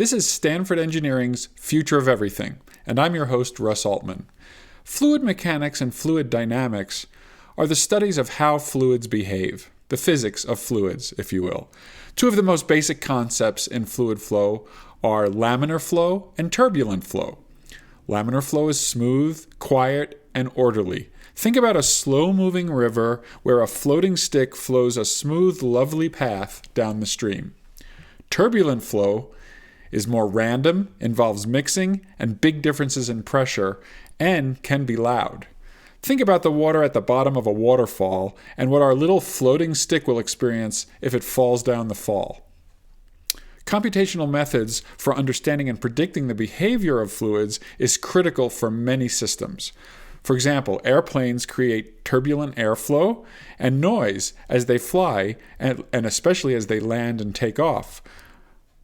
This is Stanford Engineering's Future of Everything, and I'm your host, Russ Altman. Fluid mechanics and fluid dynamics are the studies of how fluids behave, the physics of fluids, if you will. Two of the most basic concepts in fluid flow are laminar flow and turbulent flow. Laminar flow is smooth, quiet, and orderly. Think about a slow-moving river where a floating stick flows a smooth, lovely path down the stream. Turbulent flow is more random, involves mixing and big differences in pressure, and can be loud. Think about the water at the bottom of a waterfall and what our little floating stick will experience if it falls down the fall. Computational methods for understanding and predicting the behavior of fluids is critical for many systems. For example, airplanes create turbulent airflow and noise as they fly, and especially as they land and take off.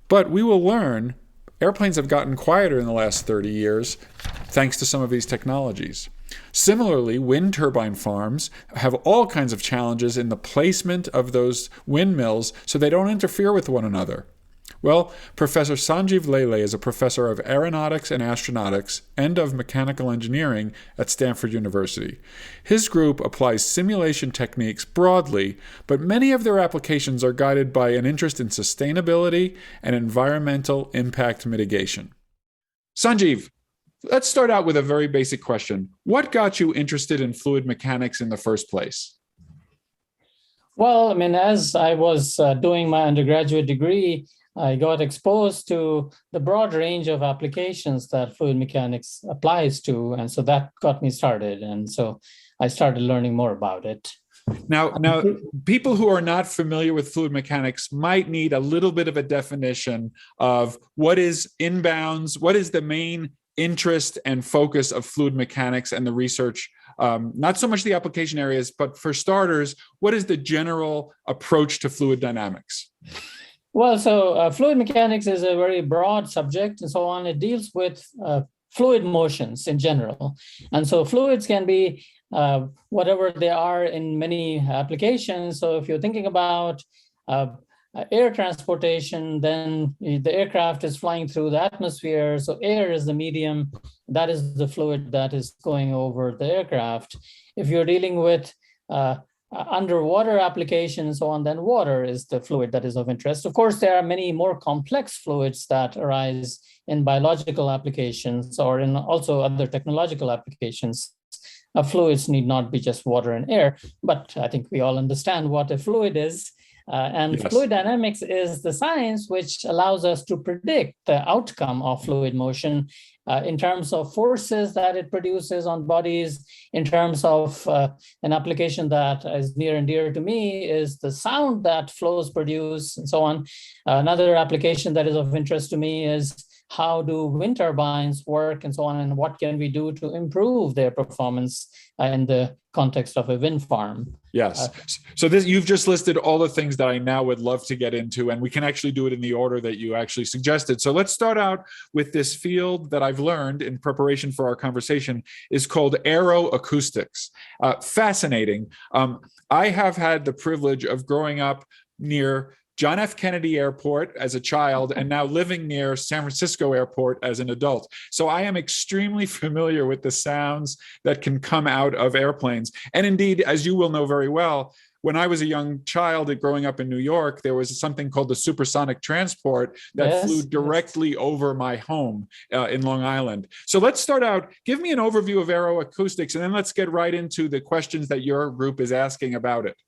But we will learn airplanes have gotten quieter in the last 30 years thanks to some of these technologies. Similarly, wind turbine farms have all kinds of challenges in the placement of those windmills so they don't interfere with one another. Well, Professor Sanjiva Lele is a professor of aeronautics and astronautics and of mechanical engineering at Stanford University. His group applies simulation techniques broadly, but many of their applications are guided by an interest in sustainability and environmental impact mitigation. Sanjiv, let's start out with a very basic question. What got you interested in fluid mechanics in the first place? Well, as I was doing my undergraduate degree, I got exposed to the broad range of applications that fluid mechanics applies to. And so that got me started. And so I started learning more about it. Now, people who are not familiar with fluid mechanics might need a little bit of a definition of what is inbounds, what is the main interest and focus of fluid mechanics and the research, not so much the application areas, but for starters, what is the general approach to fluid dynamics? Well, so fluid mechanics is a very broad subject and so on. It deals with fluid motions in general. And so fluids can be whatever they are in many applications. So if you're thinking about air transportation, then the aircraft is flying through the atmosphere. So air is the medium, that is the fluid that is going over the aircraft. If you're dealing with underwater application and so on, then water is the fluid that is of interest. Of course, there are many more complex fluids that arise in biological applications or in also other technological applications. Fluids need not be just water and air, but I think we all understand what a fluid is. And yes. Fluid dynamics is the science which allows us to predict the outcome of fluid motion in terms of forces that it produces on bodies, in terms of an application that is near and dear to me is the sound that flows produce and so on. Another application that is of interest to me is how do wind turbines work and so on, and what can we do to improve their performance in the context of a wind farm. Yes. So you've just listed all the things that I now would love to get into, and we can actually do it in the order that you actually suggested. So let's start out with this field that I've learned in preparation for our conversation is called Aero Acoustics. Fascinating. I have had the privilege of growing up near John F. Kennedy Airport as a child, and now living near San Francisco Airport as an adult. So I am extremely familiar with the sounds that can come out of airplanes. And indeed, as you will know very well, when I was a young child growing up in New York, there was something called the supersonic transport that flew directly over my home in Long Island. So let's start out. Give me an overview of Aero Acoustics, and then let's get right into the questions that your group is asking about it.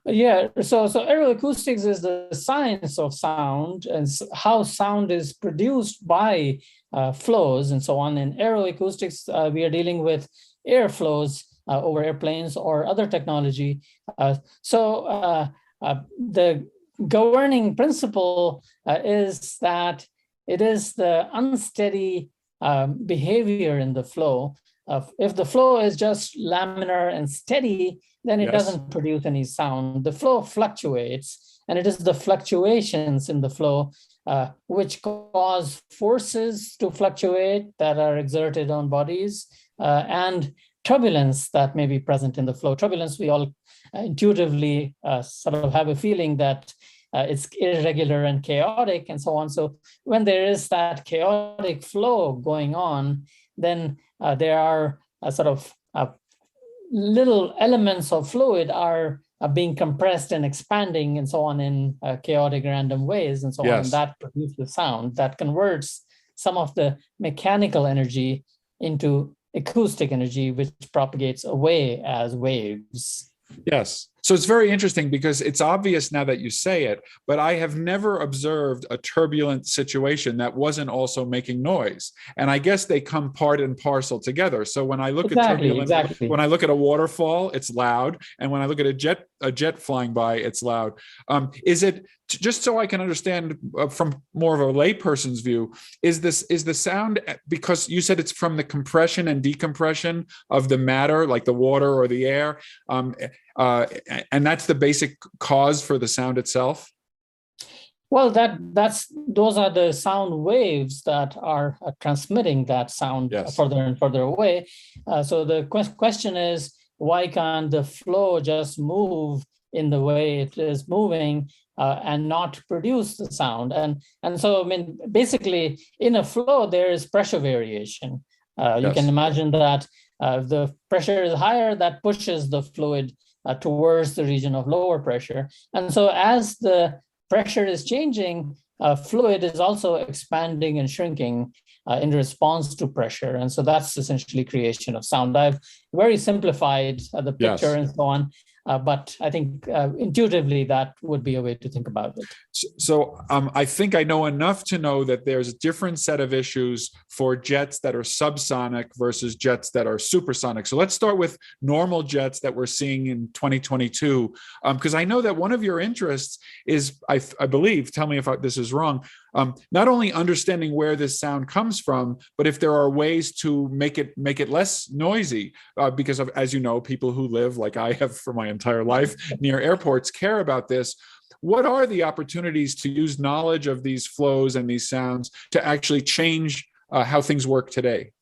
Yeah, so aeroacoustics is the science of sound and how sound is produced by flows and so on. In aeroacoustics, we are dealing with airflows over airplanes or other technology. The governing principle is that it is the unsteady behavior in the flow. If the flow is just laminar and steady, then it doesn't produce any sound. The flow fluctuates, and it is the fluctuations in the flow which cause forces to fluctuate that are exerted on bodies and turbulence that may be present in the flow. Turbulence, we all intuitively sort of have a feeling that it's irregular and chaotic and so on. So when there is that chaotic flow going on, then there are sort of little elements of fluid are being compressed and expanding and so on in chaotic random ways and so on. And that produces sound that converts some of the mechanical energy into acoustic energy, which propagates away as waves. Yes. So it's very interesting because it's obvious now that you say it, but I have never observed a turbulent situation that wasn't also making noise. And I guess they come part and parcel together. So when I look at turbulence, when I look at a waterfall, it's loud. And when I look at a jet flying by, it's loud. Is it, just so I can understand from more of a layperson's view, is the sound, because you said it's from the compression and decompression of the matter, like the water or the air, and that's the basic cause for the sound itself? Well, those are the sound waves that are transmitting that sound further and further away. So the question is, why can't the flow just move in the way it is moving and not produce the sound? And so, I mean, basically, in a flow, there is pressure variation. You can imagine that the pressure is higher, that pushes the fluid towards the region of lower pressure. And so as the pressure is changing, fluid is also expanding and shrinking in response to pressure. And so that's essentially creation of sound. I've very simplified the picture and so on, but I think intuitively that would be a way to think about it. So I think I know enough to know that there's a different set of issues for jets that are subsonic versus jets that are supersonic. So let's start with normal jets that we're seeing in 2022, because I know that one of your interests is, I believe, tell me if this is wrong, not only understanding where this sound comes from, but if there are ways to make it less noisy, because of, as you know, people who live, like I have for my entire life, near airports care about this. What are the opportunities to use knowledge of these flows and these sounds to actually change how things work today?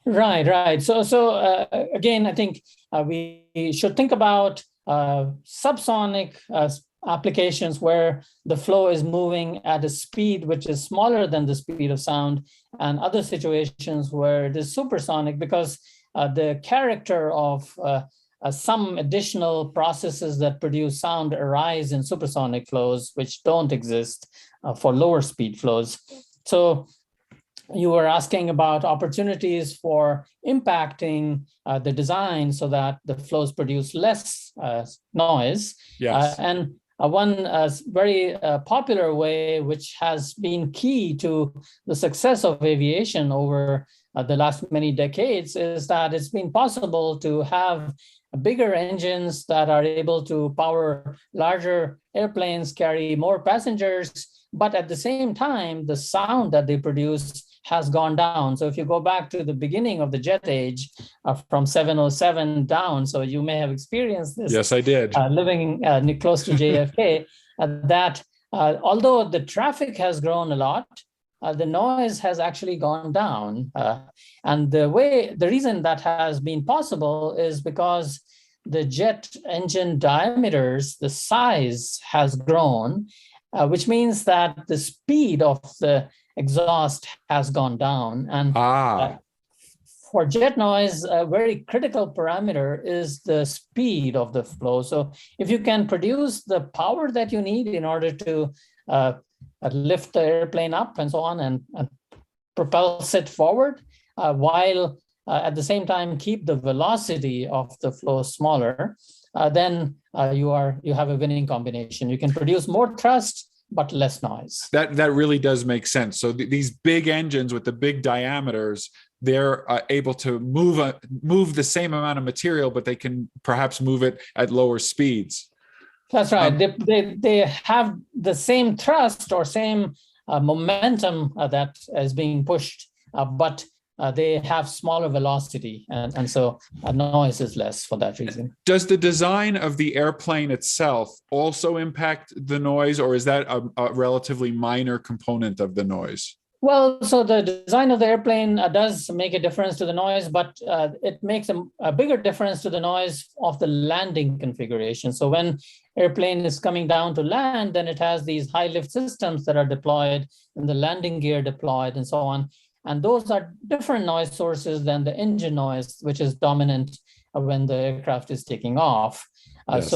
Right. So again, I think we should think about subsonic applications where the flow is moving at a speed which is smaller than the speed of sound, and other situations where it is supersonic, because the character of some additional processes that produce sound arise in supersonic flows, which don't exist for lower speed flows. So you were asking about opportunities for impacting the design so that the flows produce less noise. And one very popular way, which has been key to the success of aviation over the last many decades, is that it's been possible to have bigger engines that are able to power larger airplanes, carry more passengers, but at the same time, the sound that they produce has gone down. So if you go back to the beginning of the jet age, from 707 down, so you may have experienced this. Yes, I did. Living close to JFK, that although the traffic has grown a lot, the noise has actually gone down. And the reason that has been possible is because the jet engine diameters, the size has grown, which means that the speed of the exhaust has gone down. And for jet noise, a very critical parameter is the speed of the flow. So if you can produce the power that you need in order to lift the airplane up and so on and propel it forward, while at the same time keep the velocity of the flow smaller, then you have a winning combination. You can produce more thrust, but less noise. That really does make sense. So these big engines with the big diameters, they're able to move the same amount of material, but they can perhaps move it at lower speeds. That's right. They have the same thrust or same momentum that is being pushed, but they have smaller velocity, and so noise is less for that reason. Does the design of the airplane itself also impact the noise, or is that a relatively minor component of the noise? Well, so the design of the airplane does make a difference to the noise, but it makes a bigger difference to the noise of the landing configuration. So when airplane is coming down to land, then it has these high lift systems that are deployed and the landing gear deployed and so on. And those are different noise sources than the engine noise, which is dominant when the aircraft is taking off. Yes.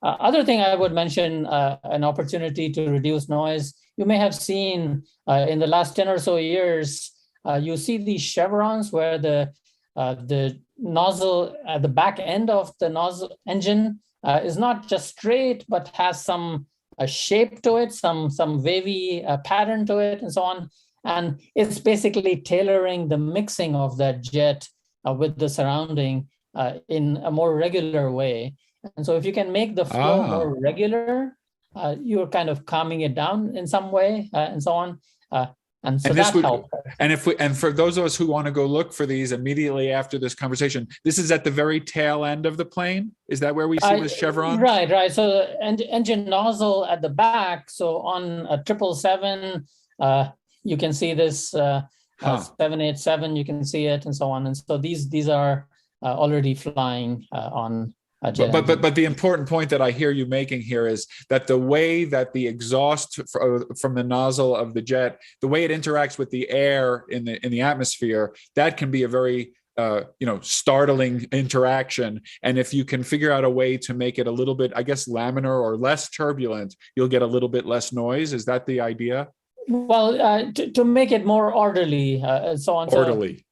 Other thing I would mention, an opportunity to reduce noise. You may have seen in the last 10 or so years, you see these chevrons where the nozzle at the back end of the nozzle engine is not just straight, but has some shape to it, some wavy pattern to it, and so on. And it's basically tailoring the mixing of that jet with the surrounding in a more regular way. And so if you can make the flow more regular, you're kind of calming it down in some way, and so on. And so that helps. And for those of us who want to go look for these immediately after this conversation, this is at the very tail end of the plane. Is that where we see this chevron? Right. So the engine nozzle at the back. So on a 777, you can see this 787. You can see it, and so on. And so these are already flying on. But the important point that I hear you making here is that the way that the exhaust from the nozzle of the jet, the way it interacts with the air in the atmosphere, that can be a very startling interaction. And if you can figure out a way to make it a little bit, I guess, laminar or less turbulent, you'll get a little bit less noise. Is that the idea? Well, to make it more orderly, and so on. Orderly.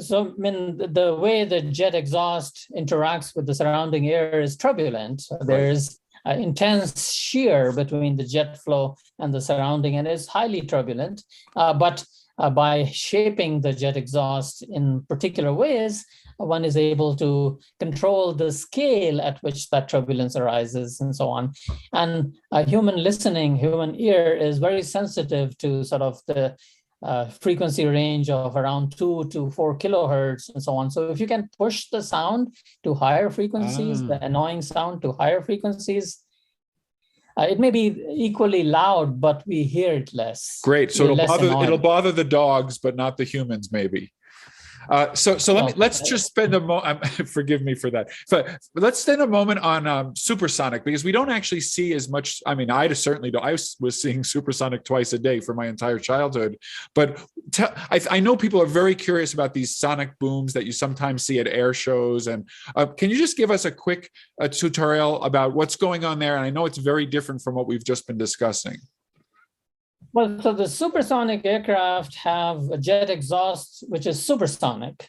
So, I mean, the way the jet exhaust interacts with the surrounding air is turbulent. Right. There's intense shear between the jet flow and the surrounding, and it's highly turbulent. But by shaping the jet exhaust in particular ways, one is able to control the scale at which that turbulence arises, and so on. And human ear is very sensitive to sort of the frequency range of around 2 to 4 kilohertz and so on. So if you can push the sound to higher frequencies, the annoying sound to higher frequencies, it may be equally loud, but we hear it less. Great. So it'll bother the dogs, but not the humans, maybe. Let's just spend a moment. Forgive me for that. But let's spend a moment on supersonic, because we don't actually see as much. I mean, I certainly don't. I was seeing supersonic twice a day for my entire childhood. But I know people are very curious about these sonic booms that you sometimes see at air shows. And can you just give us a quick tutorial about what's going on there? And I know it's very different from what we've just been discussing. Well, so the supersonic aircraft have a jet exhaust, which is supersonic,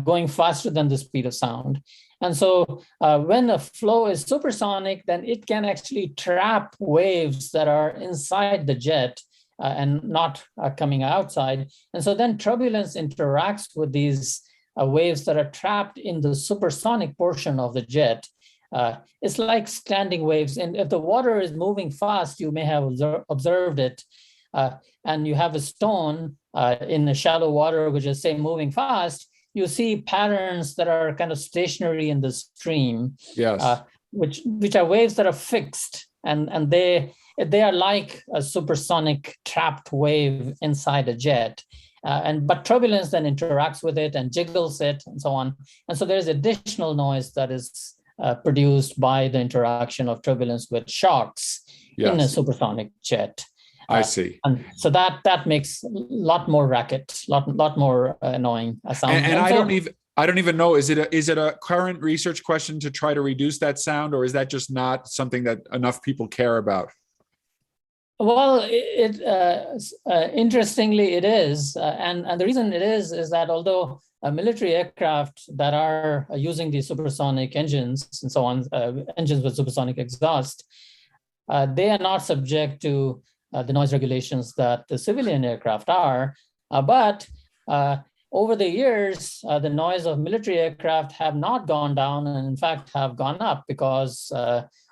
going faster than the speed of sound. And so when a flow is supersonic, then it can actually trap waves that are inside the jet and not coming outside. And so then turbulence interacts with these waves that are trapped in the supersonic portion of the jet. It's like standing waves. And if the water is moving fast, you may have observed it. And you have a stone in the shallow water, which is, say, moving fast, you see patterns that are kind of stationary in the stream. Yes. Which are waves that are fixed, and they are like a supersonic trapped wave inside a jet. But turbulence then interacts with it and jiggles it and so on. And so there's additional noise that is produced by the interaction of turbulence with shocks in a supersonic jet. I see. And so that makes a lot more racket, lot more annoying sound. And I don't even know, is it a current research question to try to reduce that sound, or is that just not something that enough people care about? Well, interestingly, it is. And the reason it is that although military aircraft that are using these supersonic engines and so on, engines with supersonic exhaust, they are not subject to the noise regulations that the civilian aircraft are. But over the years, the noise of military aircraft have not gone down, and in fact have gone up, because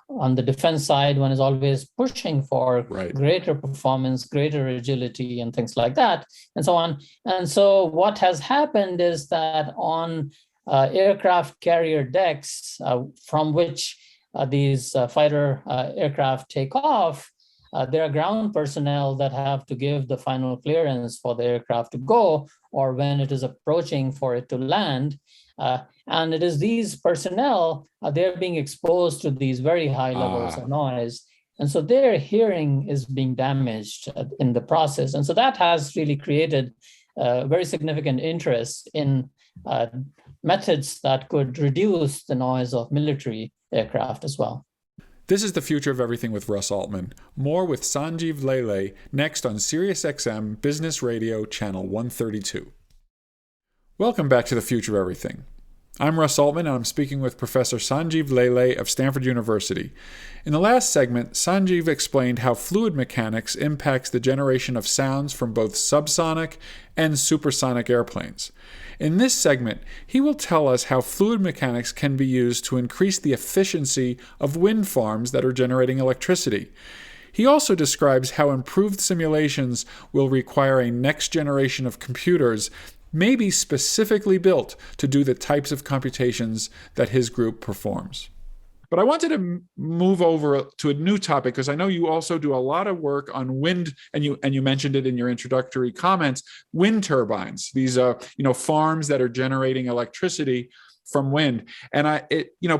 on the defense side, one is always pushing for greater performance, greater agility, and things like that, and so on. And so what has happened is that on aircraft carrier decks from which these fighter aircraft take off, there are ground personnel that have to give the final clearance for the aircraft to go, or when it is approaching for it to land. And it is these personnel, they're being exposed to these very high levels of noise. And so their hearing is being damaged in the process. And so that has really created very significant interest in methods that could reduce the noise of military aircraft as well. This is The Future of Everything with Russ Altman. More with Sanjiva Lele next on SiriusXM Business Radio Channel 132. Welcome back to The Future of Everything. I'm Russ Altman, and I'm speaking with Professor Sanjiva Lele of Stanford University. In the last segment, Sanjiv explained how fluid mechanics impacts the generation of sounds from both subsonic and supersonic airplanes. In this segment, he will tell us how fluid mechanics can be used to increase the efficiency of wind farms that are generating electricity. He also describes how improved simulations will require a next generation of computers may be specifically built to do the types of computations that his group performs. But I wanted to move over to a new topic because I know you also do a lot of work on wind, and you mentioned it in your introductory comments, wind turbines, these farms that are generating electricity from wind. And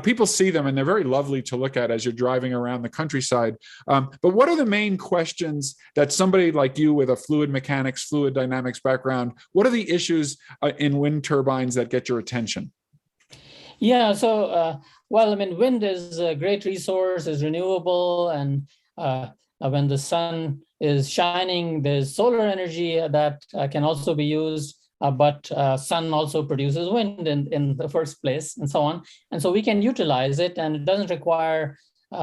people see them and they're very lovely to look at as you're driving around the countryside. But what are the main questions that somebody like you with a fluid mechanics, fluid dynamics background, what are the issues in wind turbines that get your attention? Yeah, so, wind is a great resource, is renewable, and when the sun is shining, there's solar energy that can also be used. But sun also produces wind in the first place, and so on. And so we can utilize it, and it doesn't require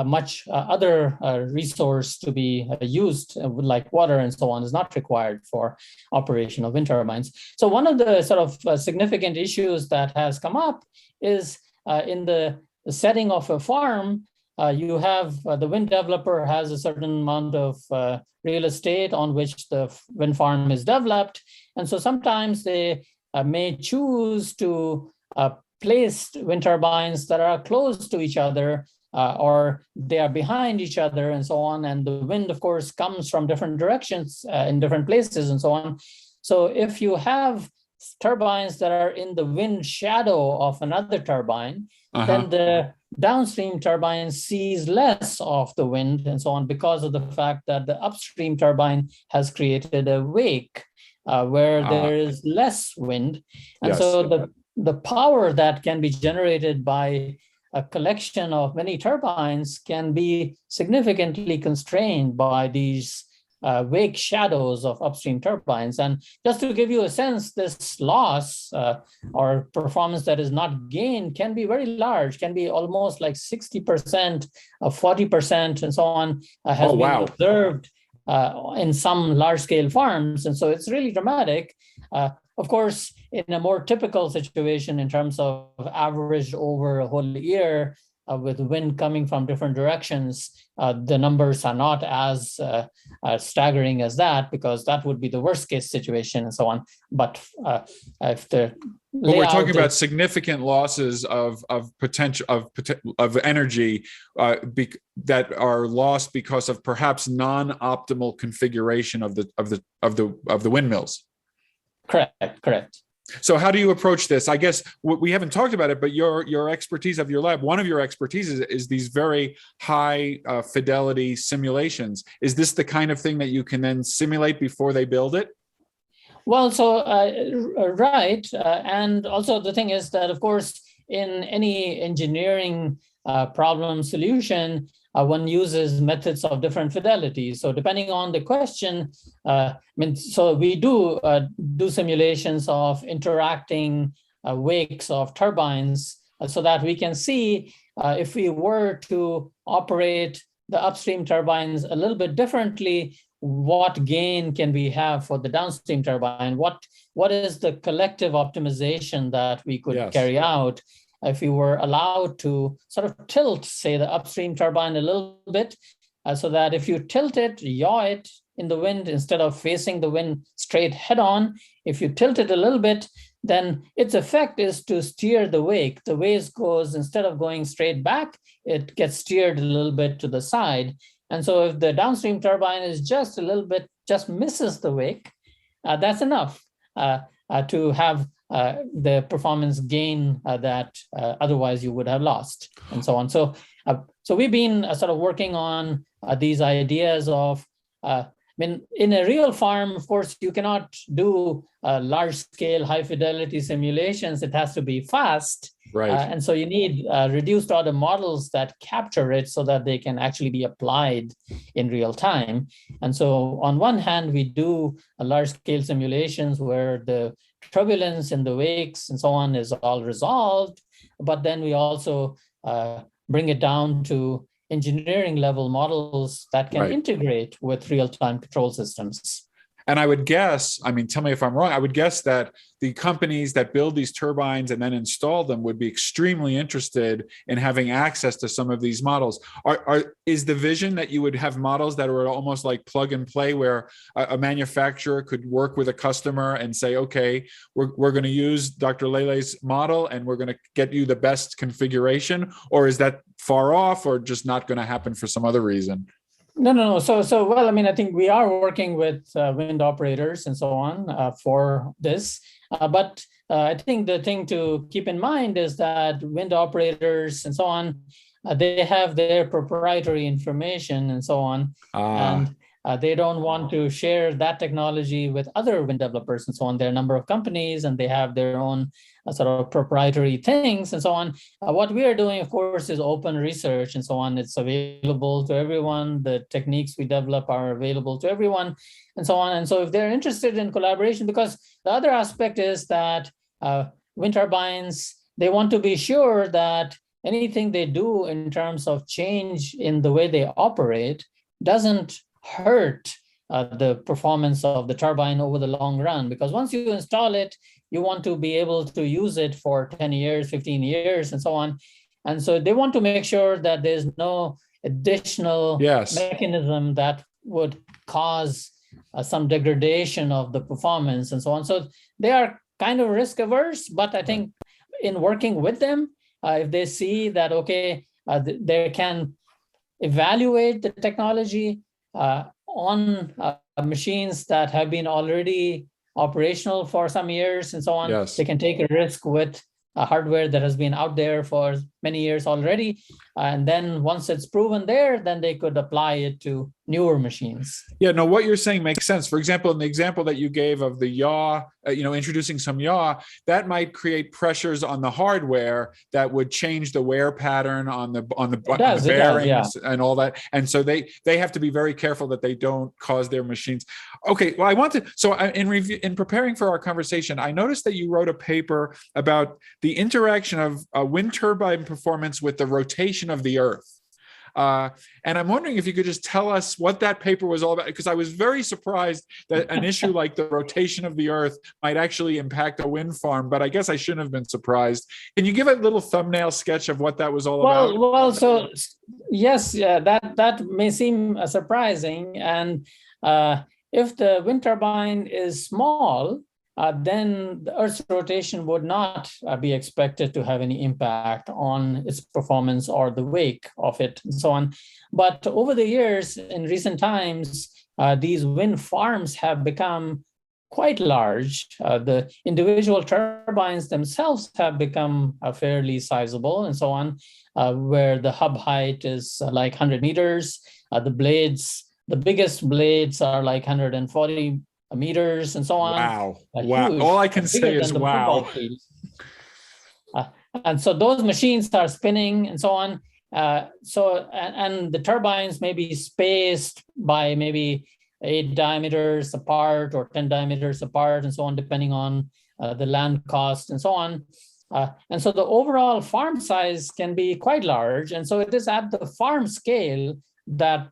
much other resource to be used, like water and so on, is not required for operation of wind turbines. So one of the sort of significant issues that has come up is in the setting of a farm, you have the wind developer has a certain amount of real estate on which the wind farm is developed. And so sometimes they may choose to place wind turbines that are close to each other or they are behind each other and so on. And the wind, of course, comes from different directions in different places and so on. So if you have turbines that are in the wind shadow of another turbine, then the downstream turbine sees less of the wind and so on because of the fact that the upstream turbine has created a wake where there is less wind. And so the power that can be generated by a collection of many turbines can be significantly constrained by these wake shadows of upstream turbines. And just to give you a sense, this loss or performance that is not gained can be very large, can be almost like 60% or 40% and so on has been observed in some large-scale farms. And so it's really dramatic. Of course, in a more typical situation in terms of average over a whole year, with wind coming from different directions, the numbers are not as staggering as that, because that would be the worst case situation and so on. But if we're talking about significant losses of potential of energy that are lost because of perhaps non-optimal configuration of the windmills. Correct. So how do you approach this? I guess we haven't talked about it, but your expertise of your lab, one of your expertise is these very high fidelity simulations. Is this the kind of thing that you can then simulate before they build it? Well, so right. And also the thing is that, of course, in any engineering problem solution, one uses methods of different fidelity. So depending on the question, so we do simulations of interacting wakes of turbines so that we can see if we were to operate the upstream turbines a little bit differently, what gain can we have for the downstream turbine? What is the collective optimization that we could carry out if we were allowed to sort of tilt, say, the upstream turbine a little bit, so that if you tilt it, yaw it in the wind instead of facing the wind straight head on, if you tilt it a little bit, then its effect is to steer the wake. The wake goes, instead of going straight back, it gets steered a little bit to the side. And so if the downstream turbine is just a little bit, just misses the wake, that's enough to have the performance gain that otherwise you would have lost, and so on. So we've been sort of working on these ideas of, I mean, in a real farm, of course, you cannot do large-scale, high-fidelity simulations. It has to be fast. Right. And so you need reduced order models that capture it so that they can actually be applied in real time. And so on one hand, we do large-scale simulations where the turbulence in the wakes and so on is all resolved, but then we also bring it down to engineering level models that can integrate with real-time control systems. And I would guess, I mean, tell me if I'm wrong, I would guess that the companies that build these turbines and then install them would be extremely interested in having access to some of these models. Is the vision that you would have models that are almost like plug and play, where a manufacturer could work with a customer and say, okay, we're going to use Dr. Lele's model and we're going to get you the best configuration? Or is that far off, or just not going to happen for some other reason? No. So well, I mean, I think we are working with wind operators and so on for this. But I think the thing to keep in mind is that wind operators and so on, they have their proprietary information and so on. And they don't want to share that technology with other wind developers and so on. There are a number of companies and they have their own sort of proprietary things and so on. What we are doing, of course, is open research and so on. It's available to everyone. The techniques we develop are available to everyone and so on. And so if they're interested in collaboration, because the other aspect is that wind turbines, they want to be sure that anything they do in terms of change in the way they operate doesn't hurt the performance of the turbine over the long run. Because once you install it, you want to be able to use it for 10 years, 15 years, and so on. And so they want to make sure that there's no additional mechanism that would cause some degradation of the performance and so on. So they are kind of risk averse, but I think in working with them, if they see that, okay, they can evaluate the technology on machines that have been already operational for some years and so on. They can take a risk with hardware that has been out there for many years already. And then once it's proven there, then they could apply it to newer machines. Yeah, no, what you're saying makes sense. For example, in the example that you gave of the yaw, introducing some yaw, that might create pressures on the hardware that would change the wear pattern on the bearings and all that. And so they have to be very careful that they don't cause their machines. Okay, well, in preparing for our conversation, I noticed that you wrote a paper about the interaction of wind turbine performance with the rotation of the Earth. And I'm wondering if you could just tell us what that paper was all about, because I was very surprised that an issue like the rotation of the Earth might actually impact a wind farm, but I guess I shouldn't have been surprised. Can you give a little thumbnail sketch of what that was all about? Well, so yes, that may seem surprising. And if the wind turbine is small, then the Earth's rotation would not be expected to have any impact on its performance or the wake of it and so on. But over the years, in recent times, these wind farms have become quite large. The individual turbines themselves have become fairly sizable and so on, where the hub height is like 100 meters. The biggest blades are like 140 meters and so on. Wow. Huge, all I can say is wow. And so those machines are spinning and so on. And the turbines may be spaced by maybe 8 diameters apart or 10 diameters apart and so on, depending on the land cost and so on. And so the overall farm size can be quite large. And so it is at the farm scale that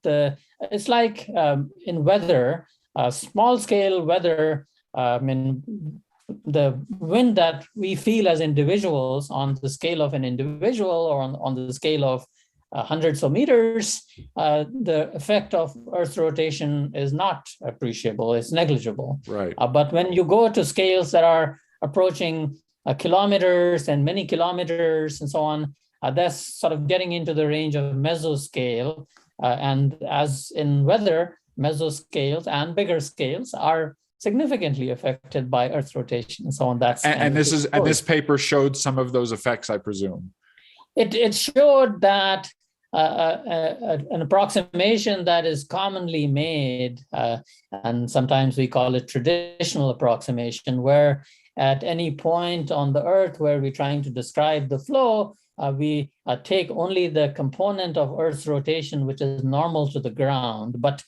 it's like in weather, small scale weather, the wind that we feel as individuals on the scale of an individual or on the scale of hundreds of meters, the effect of Earth's rotation is not appreciable, it's negligible. Right. But when you go to scales that are approaching kilometers and many kilometers and so on, that's sort of getting into the range of mesoscale. And as in weather, mesoscales and bigger scales are significantly affected by Earth's rotation and so on. And this paper showed some of those effects, I presume. It showed that an approximation that is commonly made, and sometimes we call it traditional approximation, where at any point on the Earth where we're trying to describe the flow, we take only the component of Earth's rotation which is normal to the ground, but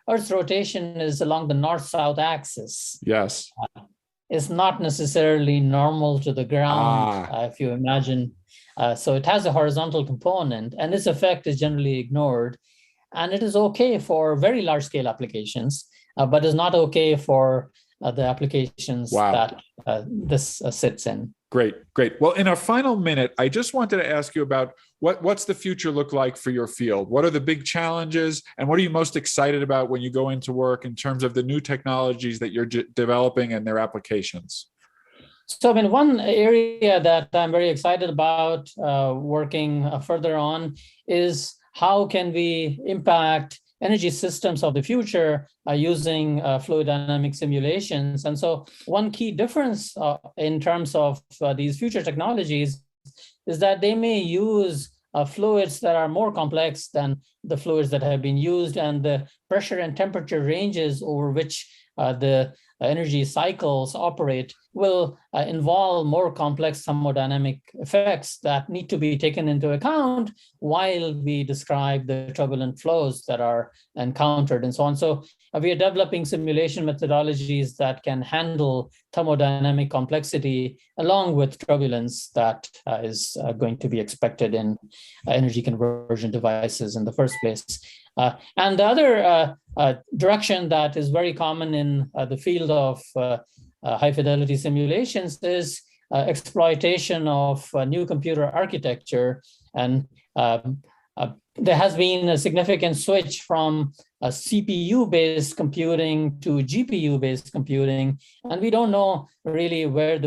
Earth's rotation is along the north-south axis. Yes. It's not necessarily normal to the ground, if you imagine. So it has a horizontal component, and this effect is generally ignored. And it is okay for very large-scale applications, but is not okay for the applications that this sits in. Great. Well, in our final minute, I just wanted to ask you about what's the future look like for your field? What are the big challenges, and what are you most excited about when you go into work in terms of the new technologies that you're developing and their applications? So, one area that I'm very excited about working further on is how can we impact energy systems of the future using fluid dynamic simulations. And so one key difference in terms of these future technologies is that they may use fluids that are more complex than the fluids that have been used, and the pressure and temperature ranges over which the energy cycles operate will involve more complex thermodynamic effects that need to be taken into account while we describe the turbulent flows that are encountered and so on. So we are developing simulation methodologies that can handle thermodynamic complexity along with turbulence that is going to be expected in energy conversion devices in the first place. And the other direction that is very common in the field of high-fidelity simulations is exploitation of new computer architecture. And there has been a significant switch from CPU-based computing to GPU-based computing, and we don't know really where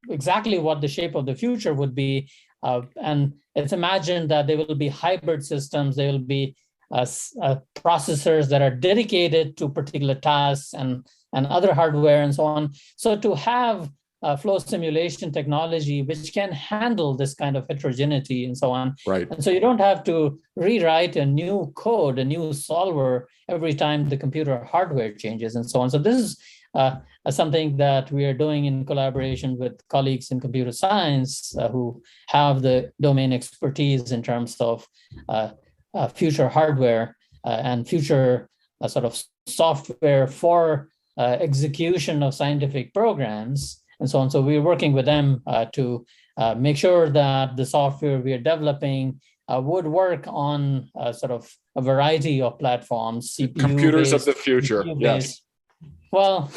exactly what the shape of the future would be. And it's imagined that there will be hybrid systems. There will be processors that are dedicated to particular tasks and other hardware and so on. So to have flow simulation technology which can handle this kind of heterogeneity and so on. Right. And so you don't have to rewrite a new code, a new solver every time the computer hardware changes and so on. So this is something that we are doing in collaboration with colleagues in computer science who have the domain expertise in terms of future hardware and future sort of software for execution of scientific programs and so on. So we're working with them to make sure that the software we are developing would work on sort of a variety of platforms. CPU computers of the future. Yes. Well,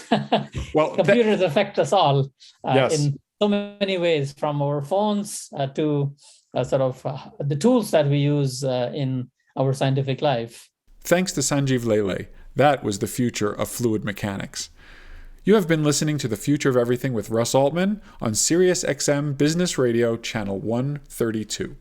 computers affect us all in so many ways, from our phones to sort of the tools that we use in our scientific life. Thanks to Sanjiva Lele. That was the future of fluid mechanics. You have been listening to The Future of Everything with Russ Altman on Sirius XM Business Radio, Channel 132.